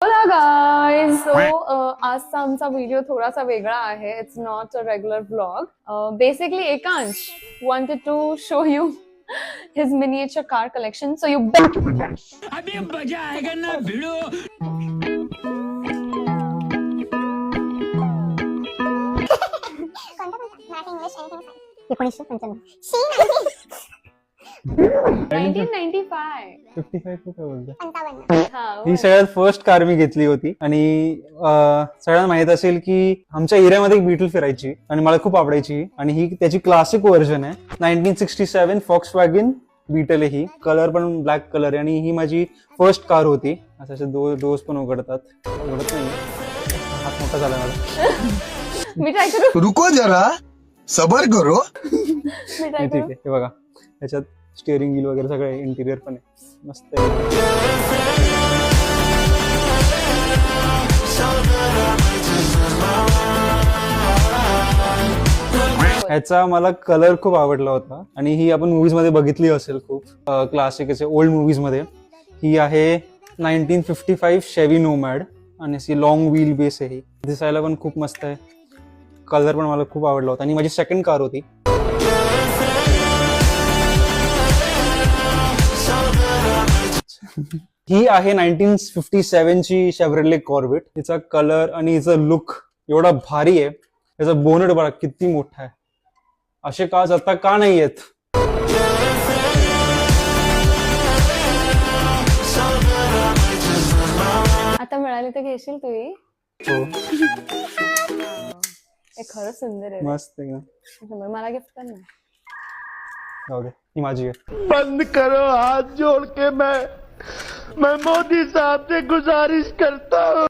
Hola guys! आजचा आमचा video थोडासा वेगळा आहे. It's not a regular vlog. Basically Ekansh wanted to show you his miniature car collection. So you अभी मजा आएगा ना भिड़ो. Marathi English anything 1995. 55 को काय बोलतो 55 हा, ही सगळ्यात फर्स्ट कार मी घेतली होती आणि सगळ्यांना माहित असेल की आमच्या एरियामध्ये एक बीटल फिरायची आणि मला खूप आवडायची आणि ही त्याची क्लासिक व्हर्जन आहे 1967 Volkswagen बीटल आहे ही. कलर पण ब्लॅक कलर आहे आणि ही माझी फर्स्ट कार होती. असे डोस पण उघडत नाही. हात मोठा झाला माझा. मी ट्राय करू. रुको जरा सबर करो. मी ट्राय ठीक करू. आहे हे बघा त्याच्यात स्टिअरिंग व्हील वगैरे सगळे इंटिरियर पण आहे मस्त आहे. ह्याचा मला कलर खूप आवडला होता आणि ही आपण मूवीज मध्ये बघितली असेल खूप क्लासिक असे ओल्ड मूवीज मध्ये. ही आहे 1955 शेवी नोमॅड आणि सी लॉंग व्हील बेस आहे. ही दिसायला पण खूप मस्त आहे. कलर पण मला खूप आवडला होता आणि माझी सेकंड कार होती. ही आहे 1957 ची शेव्हरले कॉर्वेट. हिचा कलर आणि हिचा लुक एवढा भारी आहे. याचा बोनेट बघा किती मोठा आहे. असे काच आता का नाही येत. आता मिळाली तर घेशील तू ही? हो हे खरंच सुंदर आहे. मस्त आहे ना. बरं, मला गिफ्ट कर ना. जाऊ दे ही माझी आहे. बंद करो हाथ जोड़ के मैं मोदी साहब से गुजारिश करता हूँ.